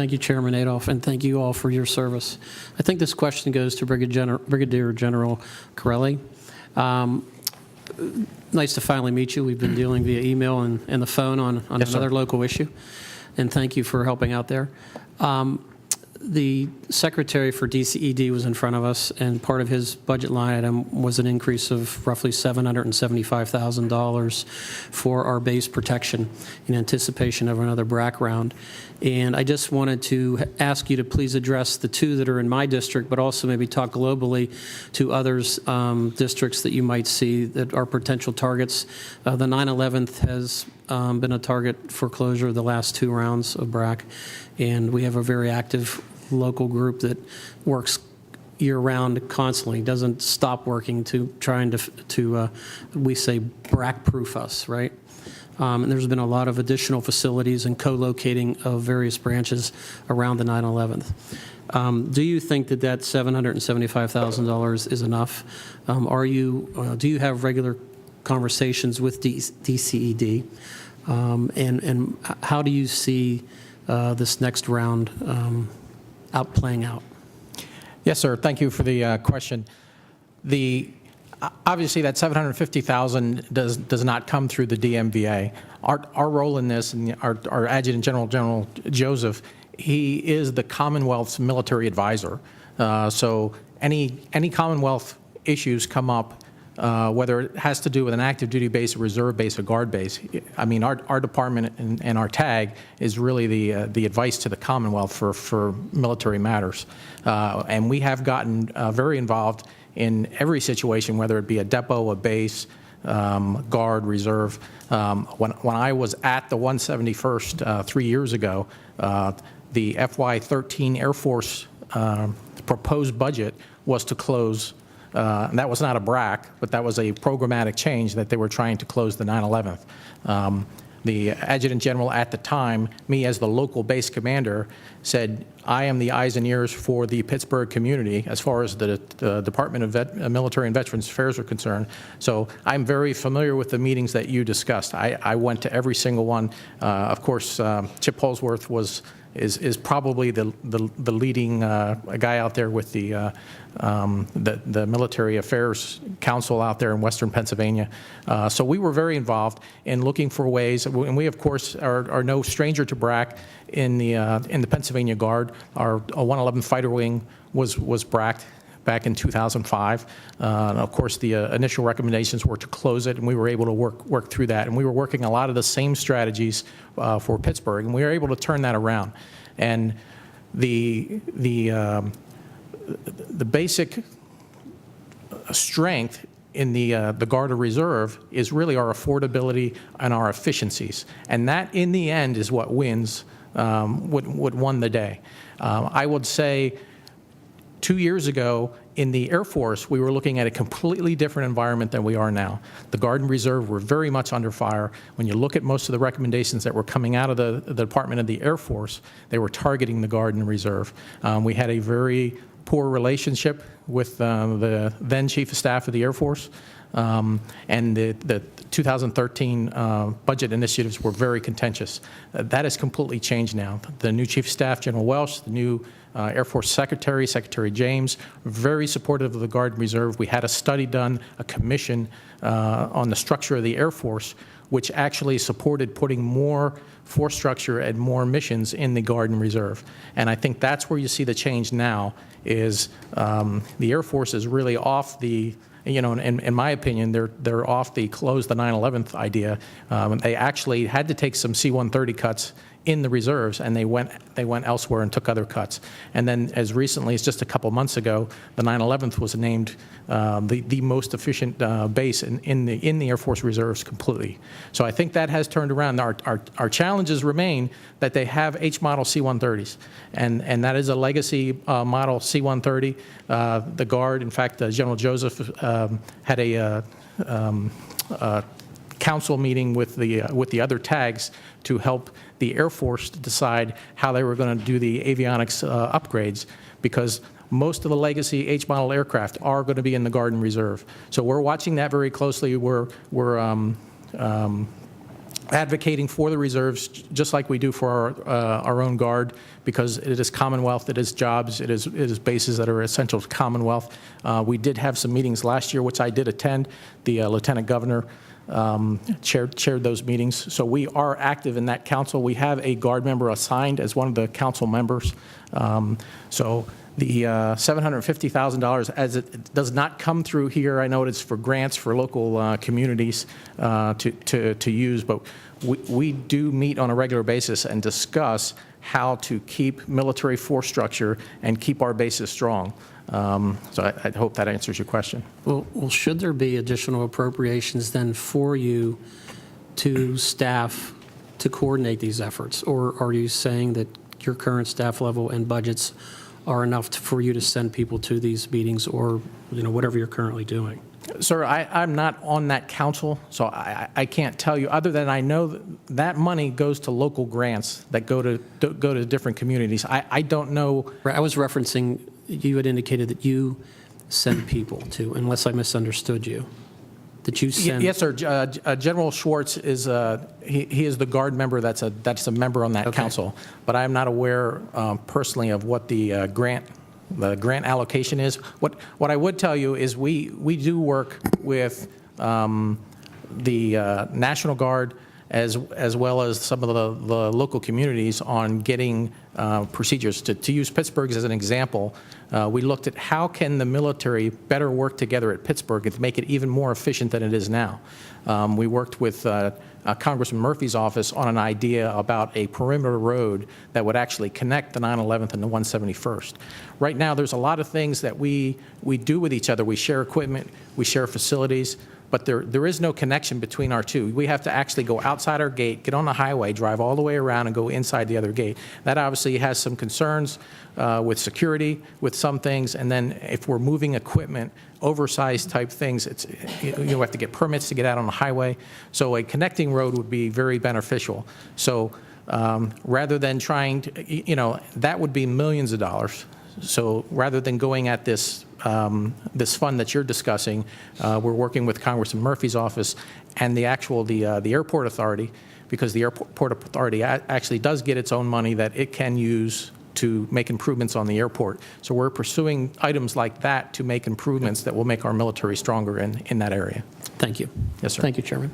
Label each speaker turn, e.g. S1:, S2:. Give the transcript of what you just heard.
S1: Thank you, Chairman Adolph, and thank you all for your service. I think this question goes to Brigadier General Corelli. Nice to finally meet you. We've been dealing via email and the phone on
S2: Yes,
S1: another
S2: sir.
S1: local issue, and thank you for helping out there. The Secretary for DCED was in front of us, and part of his budget line item was an increase of roughly $775,000 for our base protection in anticipation of another BRAC round. And I just wanted to ask you to please address the two that are in my district, but also maybe talk globally to others districts that you might see that are potential targets. The 9/11 has been a target for closure the last two rounds of BRAC, and we have a very active local group that works year-round constantly, doesn't stop working to trying to we say BRAC-proof us, right? And there's been a lot of additional facilities and co-locating of various branches around the 9/11. Do you think that that $775,000 is enough? Do you have regular conversations with DCED? And how do you see this next round playing out?
S2: Yes, sir. Thank you for the question. Obviously, that $750,000 does not come through the DMVA. Our role in this, and our Adjutant General Joseph, he is the Commonwealth's military advisor. So any Commonwealth issues come up, whether it has to do with an active duty base, a reserve base, a guard base. I mean, our department and our tag is really the advice to the Commonwealth for military matters. And we have gotten very involved in every situation, whether it be a depot, a base, guard, reserve. When I was at the 171st 3 years ago, the FY13 Air Force proposed budget was to close. And that was not a BRAC, but that was a programmatic change that they were trying to close the 9/11th. The Adjutant General at the time, me as the local base commander, said, I am the eyes and ears for the Pittsburgh community as far as the Department of Military and Veterans Affairs are concerned. So I'm very familiar with the meetings that you discussed. I went to every single one. Of course, Chip Holsworth is probably the leading guy out there with the Military Affairs Council out there in Western Pennsylvania. So we were very involved in looking for ways, and we of course are no stranger to BRAC in the Pennsylvania Guard. Our 111th Fighter Wing was BRAC back in 2005. Of course, the initial recommendations were to close it, and we were able to work through that. And we were working a lot of the same strategies for Pittsburgh, and we were able to turn that around. And the basic strength in the Guard or Reserve is really our affordability and our efficiencies. And that, in the end, is what wins, what won the day. I would say 2 years ago, in the Air Force, we were looking at a completely different environment than we are now. The Guard and Reserve were very much under fire. When you look at most of the recommendations that were coming out of the Department of the Air Force, they were targeting the Guard and Reserve. We had a very poor relationship with the then Chief of Staff of the Air Force, and the 2013 budget initiatives were very contentious. That has completely changed now. The new Chief of Staff, General Welsh, the new Air Force Secretary, Secretary James, very supportive of the Guard and Reserve. We had a study done, a commission on the structure of the Air Force, which actually supported putting more force structure and more missions in the Guard and Reserve. And I think that's where you see the change now, is the Air Force is really off the, in my opinion, they're off the close the 9/11th idea. They actually had to take some C-130 cuts in the reserves, and they went elsewhere and took other cuts. And then, as recently as just a couple months ago, the 9/11th was named the most efficient base in the Air Force Reserves completely. So I think that has turned around. Our challenges remain that they have H-model C-130s, and that is a legacy model C-130. The Guard, in fact, General Joseph had a council meeting with the other tags to help the Air Force to decide how they were going to do the avionics upgrades, because most of the legacy H-model aircraft are going to be in the Guard and Reserve. So we're watching that very closely. We're advocating for the reserves, just like we do for our own Guard, because it is Commonwealth, it is jobs, it is bases that are essential to Commonwealth. We did have some meetings last year, which I did attend. The Lieutenant Governor chaired those meetings. So we are active in that council. We have a Guard member assigned as one of the council members. So the $750,000, as it does not come through here, I know it's for grants for local communities to use, but we do meet on a regular basis and discuss how to keep military force structure and keep our bases strong. So I hope that answers your question.
S1: Well, should there be additional appropriations then for you to staff to coordinate these efforts? Or are you saying that your current staff level and budgets are enough for you to send people to these meetings or, whatever you're currently doing?
S2: Sir, I'm not on that council, so I can't tell you, other than I know that money goes to local grants that go to different communities. I don't know.
S1: Right, I was referencing, you had indicated that you send people to, unless I misunderstood you, that you send.
S2: Yes, sir. General Schwartz is, he is the Guard member that's a member on that
S1: Okay.
S2: council, but I'm not aware personally of what the grant allocation is. What I would tell you is we do work with the National Guard as well as some of the local communities on getting procedures. To use Pittsburgh as an example, we looked at how can the military better work together at Pittsburgh and to make it even more efficient than it is now. We worked with Congressman Murphy's office on an idea about a perimeter road that would actually connect the 911th and the 171st. Right now, there's a lot of things that we do with each other. We share equipment, we share facilities, but there is no connection between our two. We have to actually go outside our gate, get on the highway, drive all the way around, and go inside the other gate. That obviously has some concerns with security, with some things, and then if we're moving equipment, oversized type things, you have to get permits to get out on the highway. So a connecting road would be very beneficial. So rather than trying to, that would be millions of dollars. So rather than going at this this fund that you're discussing, we're working with Congressman Murphy's office and the airport authority, because the airport authority actually does get its own money that it can use to make improvements on the airport. So we're pursuing items like that to make improvements that will make our military stronger in that area.
S1: Thank you.
S2: Yes, sir.
S1: Thank you, Chairman.